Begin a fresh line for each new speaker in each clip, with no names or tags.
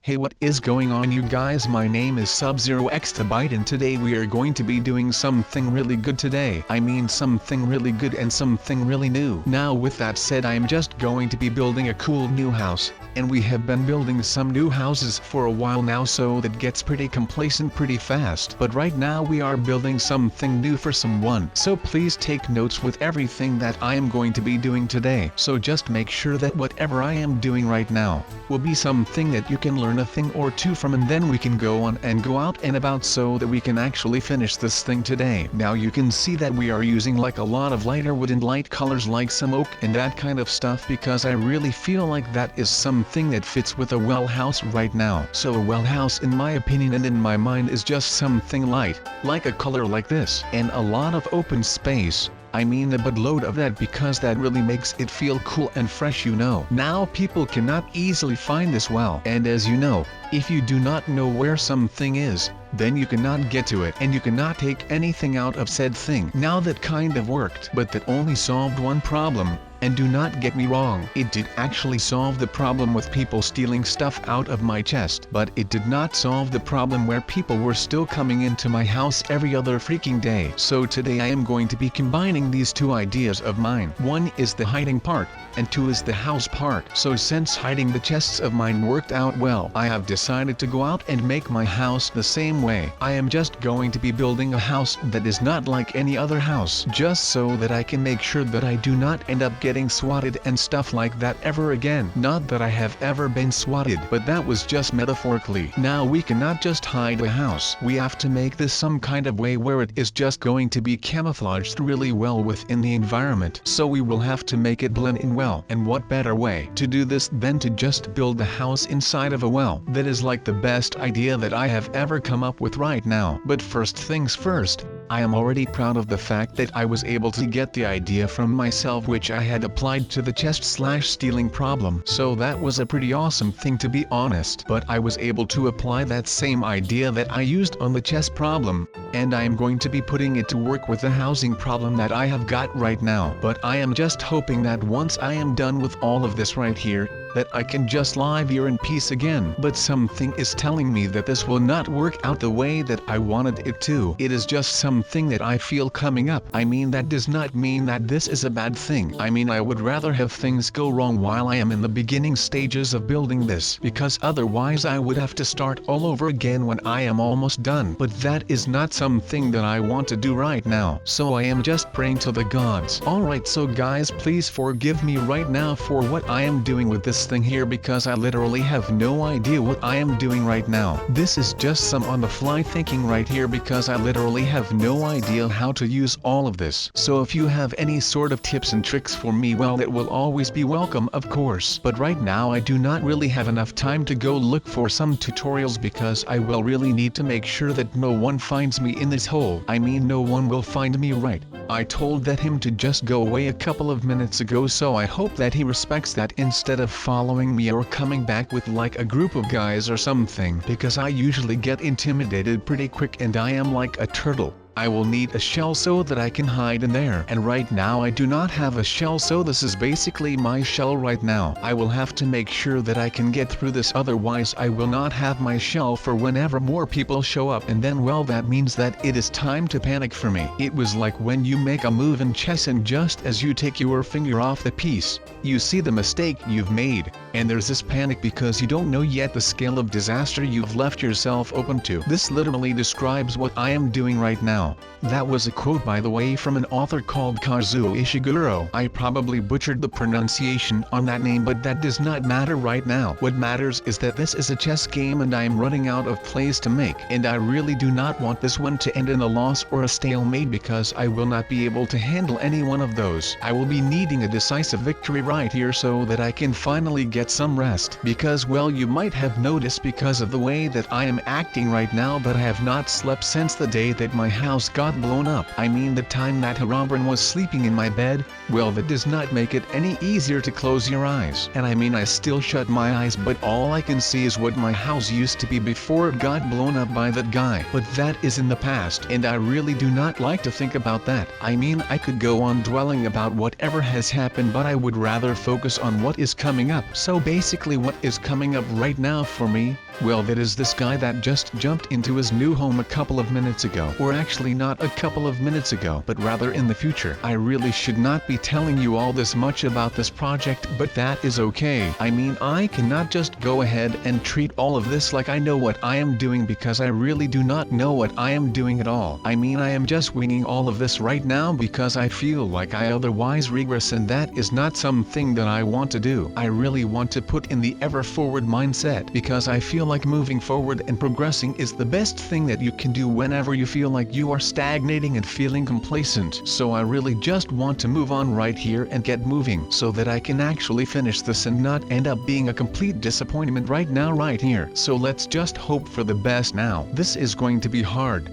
Hey, what is going on, you guys? My name is SubZeroExtabyte, and today we are going to be doing something really good today. I mean something really good and something really new. Now with that said, I am just going to be building a cool new house. And we have been building some new houses for a while now, so that gets pretty complacent pretty fast. But right now we are building something new for someone. So please take notes with everything that I am going to be doing today. So just make sure that whatever I am doing right now will be something that you can learn a thing or two from, and then we can go on and go out and about so that we can actually finish this thing today. Now you can see that we are using like a lot of lighter wood and light colors like some oak and that kind of stuff, because I really feel like that is something that fits with a well house right now. So a well house, in my opinion and in my mind, is just something light, like a color like this, and a lot of open space. I mean a buttload of that, because that really makes it feel cool and fresh, you know. Now people cannot easily find this well, and as you know, if you do not know where something is, then you cannot get to it, and you cannot take anything out of said thing. Now that kind of worked, but that only solved one problem. And do not get me wrong, it did actually solve the problem with people stealing stuff out of my chest, but it did not solve the problem where people were still coming into my house every other freaking day. So today I am going to be combining these two ideas of mine. One is the hiding part, and two is the house part. So since hiding the chests of mine worked out well, I have decided to go out and make my house the same way. I am just going to be building a house that is not like any other house, just so that I can make sure that I do not end up getting swatted and stuff like that ever again. Not that I have ever been swatted, but that was just metaphorically. Now we cannot just hide a house. We have to make this some kind of way where it is just going to be camouflaged really well within the environment. So we will have to make it blend in well. And what better way to do this than to just build a house inside of a well? That is like the best idea that I have ever come up with right now. But first things first, I am already proud of the fact that I was able to get the idea from myself, which I had applied to the chest/stealing problem. So that was a pretty awesome thing, to be honest. But I was able to apply that same idea that I used on the chest problem, and I am going to be putting it to work with the housing problem that I have got right now. But I am just hoping that once I am done with all of this right here, that I can just live here in peace again. But something is telling me that this will not work out the way that I wanted it to. It is just something that I feel coming up. I mean, that does not mean that this is a bad thing. I mean, I would rather have things go wrong while I am in the beginning stages of building this, because otherwise I would have to start all over again when I am almost done. But that is not something that I want to do right now. So I am just praying to the gods. Alright, so guys, please forgive me right now for what I am doing with this thing here, because I literally have no idea what I am doing right now. This is just some on the fly thinking right here, because I literally have no idea how to use all of this. So if you have any sort of tips and tricks for me, well, it will always be welcome, of course. But right now I do not really have enough time to go look for some tutorials, because I will really need to make sure that no one finds me in this hole. I mean, no one will find me, right? I told him to just go away a couple of minutes ago, so I hope that he respects that instead of following me or coming back with like a group of guys or something, because I usually get intimidated pretty quick and I am like a turtle. I will need a shell so that I can hide in there, and right now I do not have a shell, so this is basically my shell right now. I will have to make sure that I can get through this, otherwise I will not have my shell for whenever more people show up, and then, well, that means that it is time to panic for me. It was like when you make a move in chess and just as you take your finger off the piece, you see the mistake you've made, and there's this panic because you don't know yet the scale of disaster you've left yourself open to. This literally describes what I am doing right now. That was a quote, by the way, from an author called Kazuo Ishiguro. I probably butchered the pronunciation on that name, but that does not matter right now. What matters is that this is a chess game and I am running out of plays to make, and I really do not want this one to end in a loss or a stalemate, because I will not be able to handle any one of those. I will be needing a decisive victory right here so that I can finally get some rest, because, well, you might have noticed because of the way that I am acting right now, but I have not slept since the day that my house house got blown up. I mean the time that Herobrine was sleeping in my bed, well that does not make it any easier to close your eyes. And I mean I still shut my eyes but all I can see is what my house used to be before it got blown up by that guy. But that is in the past and I really do not like to think about that. I mean I could go on dwelling about whatever has happened but I would rather focus on what is coming up. So basically what is coming up right now for me, well that is this guy that just jumped into his new home a couple of minutes ago. Or actually not a couple of minutes ago, but rather in the future. I really should not be telling you all this much about this project, but that is okay. I mean I cannot just go ahead and treat all of this like I know what I am doing because I really do not know what I am doing at all. I mean I am just winging all of this right now because I feel like I otherwise regress and that is not something that I want to do. I really want to put in the ever forward mindset because I feel like moving forward and progressing is the best thing that you can do whenever you feel like you are stagnating and feeling complacent. So I really just want to move on right here and get moving so that I can actually finish this and not end up being a complete disappointment right now right here. So let's just hope for the best now. This is going to be hard,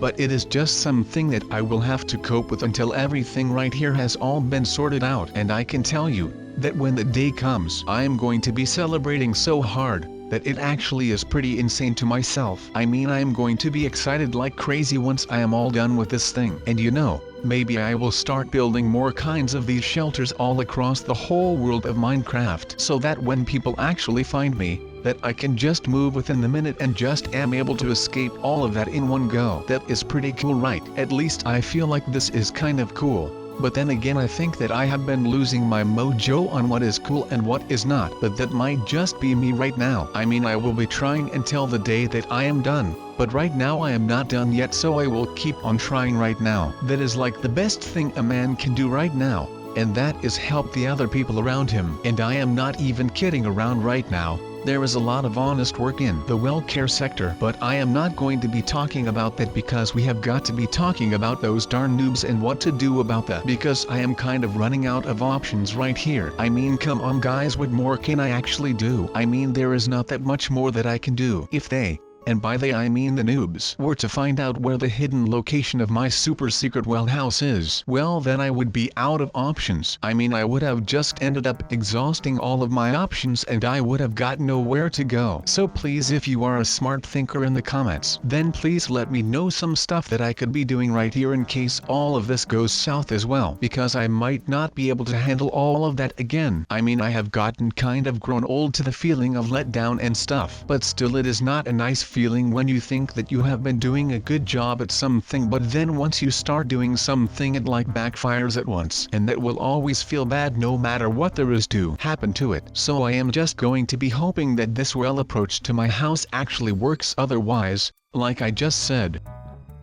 but it is just something that I will have to cope with until everything right here has all been sorted out. And I can tell you that when the day comes, I am going to be celebrating so hard that it actually is pretty insane to myself. I mean I am going to be excited like crazy once I am all done with this thing. And you know, maybe I will start building more kinds of these shelters all across the whole world of Minecraft so that when people actually find me, that I can just move within the minute and just am able to escape all of that in one go. That is pretty cool, right? At least I feel like this is kind of cool. But then again I think that I have been losing my mojo on what is cool and what is not. But that might just be me right now. I mean I will be trying until the day that I am done. But right now I am not done yet, so I will keep on trying right now. That is like the best thing a man can do right now. And that is help the other people around him. And I am not even kidding around right now. There is a lot of honest work in the well-care sector, but I am not going to be talking about that because we have got to be talking about those darn noobs and what to do about that, because I am kind of running out of options right here. I mean come on guys, what more can I actually do? I mean there is not that much more that I can do. If they, and by they I mean the noobs, were to find out where the hidden location of my super secret well house is, well then I would be out of options. I mean I would have just ended up exhausting all of my options and I would have got nowhere to go. So please, if you are a smart thinker in the comments, then please let me know some stuff that I could be doing right here in case all of this goes south as well, because I might not be able to handle all of that again. I mean I have gotten kind of grown old to the feeling of letdown and stuff, but still it is not a nice feeling when you think that you have been doing a good job at something, but then once you start doing something it like backfires at once, and that will always feel bad no matter what there is to happen to it. So I am just going to be hoping that this well approach to my house actually works, otherwise, like I just said,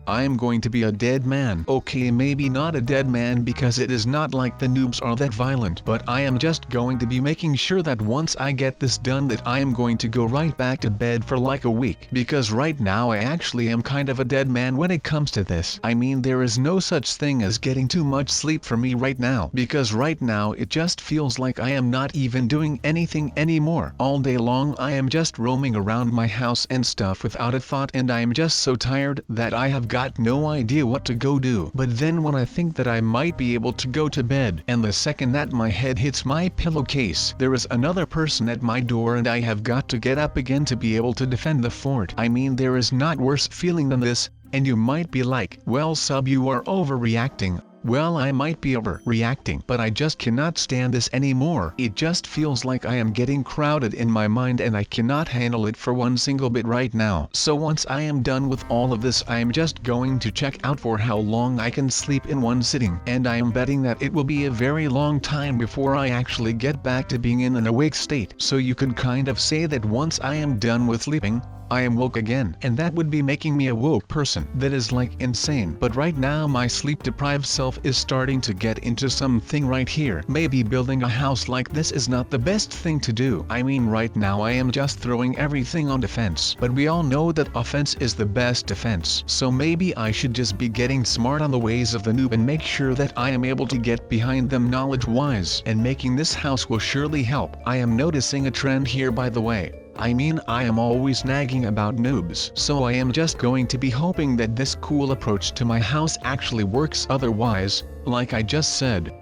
I am going to be a dead man. Okay, maybe not a dead man because it is not like the noobs are that violent, but I am just going to be making sure that once I get this done that I am going to go right back to bed for like a week, because right now I actually am kind of a dead man when it comes to this. I mean there is no such thing as getting too much sleep for me right now, because right now it just feels like I am not even doing anything anymore. All day long I am just roaming around my house and stuff without a thought, and I am just so tired that I have got no idea what to go do. But then when I think that I might be able to go to bed, and the second that my head hits my pillowcase, there is another person at my door and I have got to get up again to be able to defend the fort. I mean there is not worse feeling than this, and you might be like, well sub, you are overreacting. Well, I might be overreacting, but I just cannot stand this anymore. It just feels like I am getting crowded in my mind and I cannot handle it for one single bit right now. So once I am done with all of this, I am just going to check out for how long I can sleep in one sitting. And I am betting that it will be a very long time before I actually get back to being in an awake state. So you could kind of say that once I am done with sleeping, I am woke again, and that would be making me a woke person. That is like insane. But right now my sleep deprived self is starting to get into something right here. Maybe building a house like this is not the best thing to do. I mean right now I am just throwing everything on defense, but we all know that offense is the best defense. So maybe I should just be getting smart on the ways of the noob and make sure that I am able to get behind them knowledge wise, and making this house will surely help. I am noticing a trend here, by the way. I mean, I am always nagging about noobs, so I am just going to be hoping that this cool approach to my house actually works. Otherwise, like I just said,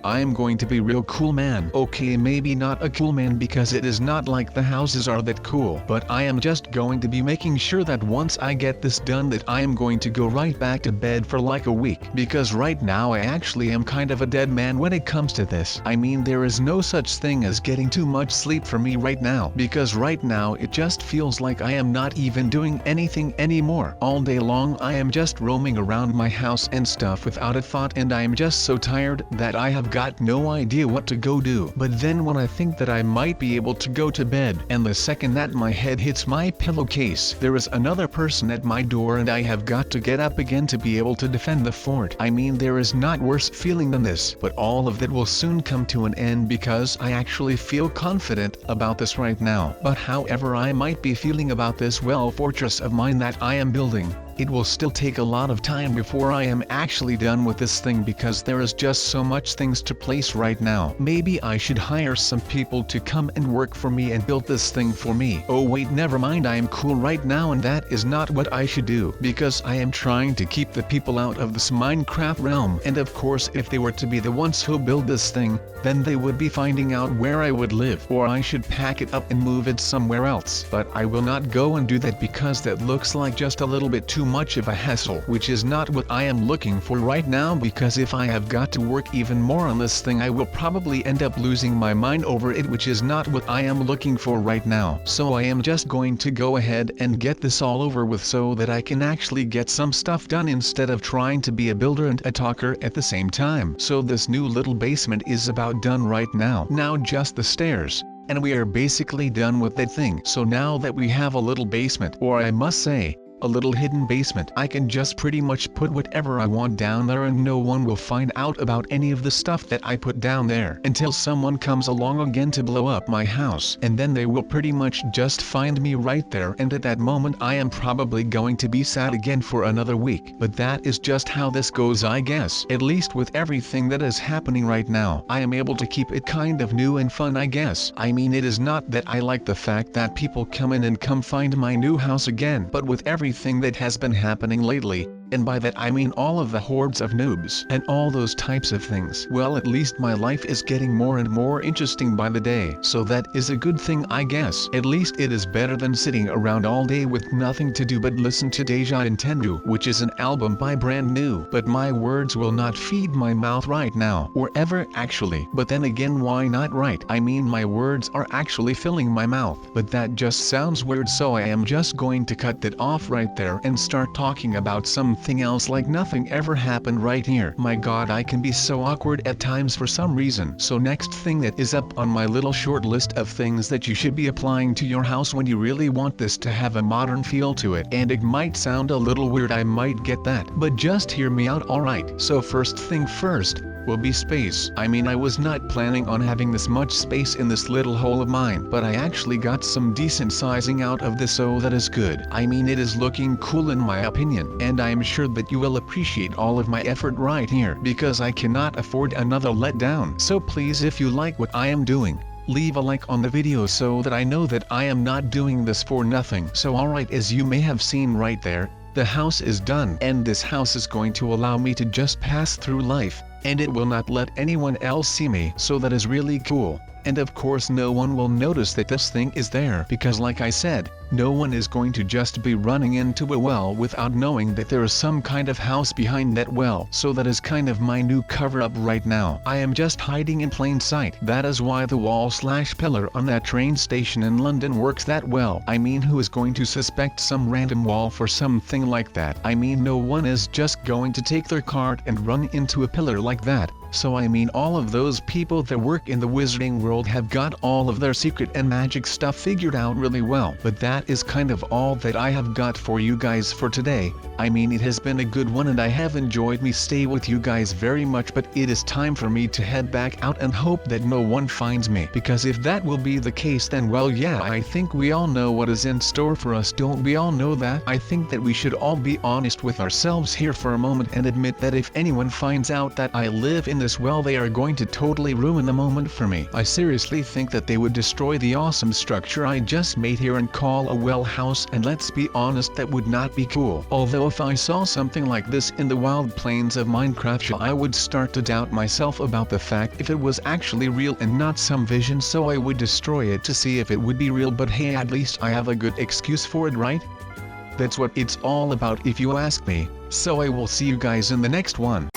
I am going to be real cool man. Okay, maybe not a cool man because it is not like the houses are that cool, but I am just going to be making sure that once I get this done that I am going to go right back to bed for like a week, because right now I actually am kind of a dead man when it comes to this. I mean, there is no such thing as getting too much sleep for me right now, because right now it just feels like I am not even doing anything anymore. All day long I am just roaming around my house and stuff without a thought, and I am just so tired that I have got no idea what to go do. But then when I think that I might be able to go to bed, and the second that my head hits my pillowcase, there is another person at my door and I have got to get up again to be able to defend the fort. I mean, there is not worse feeling than this, but all of that will soon come to an end because I actually feel confident about this right now. But however I might be feeling about this fortress of mine that I am building, it will still take a lot of time before I am actually done with this thing because there is just so much things to place right now. Maybe I should hire some people to come and work for me and build this thing for me. Oh wait, never mind, I am cool right now and that is not what I should do, because I am trying to keep the people out of this Minecraft realm, and of course if they were to be the ones who build this thing, then they would be finding out where I would live, or I should pack it up and move it somewhere else. But I will not go and do that because that looks like just a little bit too much of a hassle, which is not what I am looking for right now, because if I have got to work even more on this thing I will probably end up losing my mind over it, which is not what I am looking for right now. So I am just going to go ahead and get this all over with so that I can actually get some stuff done instead of trying to be a builder and a talker at the same time. So this new little basement is about done right now. Now just the stairs, and we are basically done with that thing. So now that we have a little basement, or I must say, a little hidden basement, I can just pretty much put whatever I want down there and no one will find out about any of the stuff that I put down there until someone comes along again to blow up my house, and then they will pretty much just find me right there, and at that moment I am probably going to be sad again for another week. But that is just how this goes, I guess. At least with everything that is happening right now, I am able to keep it kind of new and fun, I guess. I mean, it is not that I like the fact that people come in and come find my new house again, but with everything that has been happening lately, and by that I mean all of the hordes of noobs and all those types of things, well, at least my life is getting more and more interesting by the day, so that is a good thing, I guess. At least it is better than sitting around all day with nothing to do but listen to Deja Nintendo, which is an album by Brand New. But my words will not feed my mouth right now, or ever actually. But then again, why not, right? I mean, my words are actually filling my mouth, but that just sounds weird, so I am just going to cut that off right there and start talking about something else like nothing ever happened right here. My god, I can be so awkward at times for some reason. So next thing that is up on my little short list of things that you should be applying to your house when you really want this to have a modern feel to it, and it might sound a little weird, I might get that, but just hear me out, alright? So first thing first will be space. I mean, I was not planning on having this much space in this little hole of mine, but I actually got some decent sizing out of this, so that is good. I mean, it is looking cool in my opinion, and I am sure that you will appreciate all of my effort right here, because I cannot afford another letdown. So please, if you like what I am doing, leave a like on the video so that I know that I am not doing this for nothing. So alright, as you may have seen right there, the house is done, and this house is going to allow me to just pass through life, and it will not let anyone else see me, so that is really cool. And of course no one will notice that this thing is there, because like I said, no one is going to just be running into a well without knowing that there is some kind of house behind that well. So that is kind of my new cover up right now. I am just hiding in plain sight. That is why the wall/pillar on that train station in London works that well. I mean, who is going to suspect some random wall for something like that? I mean, no one is just going to take their cart and run into a pillar like that. So I mean, all of those people that work in the wizarding world have got all of their secret and magic stuff figured out really well. But that is kind of all that I have got for you guys for today. I mean, it has been a good one and I have enjoyed me stay with you guys very much, but it is time for me to head back out and hope that no one finds me, because if that will be the case, then well, yeah, I think we all know what is in store for us, don't we all know that? I think that we should all be honest with ourselves here for a moment and admit that if anyone finds out that I live in this, well, they are going to totally ruin the moment for me. I seriously think that they would destroy the awesome structure I just made here and call a well house, and let's be honest, that would not be cool. Although if I saw something like this in the wild plains of Minecraft, I would start to doubt myself about the fact if it was actually real and not some vision, so I would destroy it to see if it would be real. But hey, at least I have a good excuse for it, right? That's what it's all about if you ask me, so I will see you guys in the next one.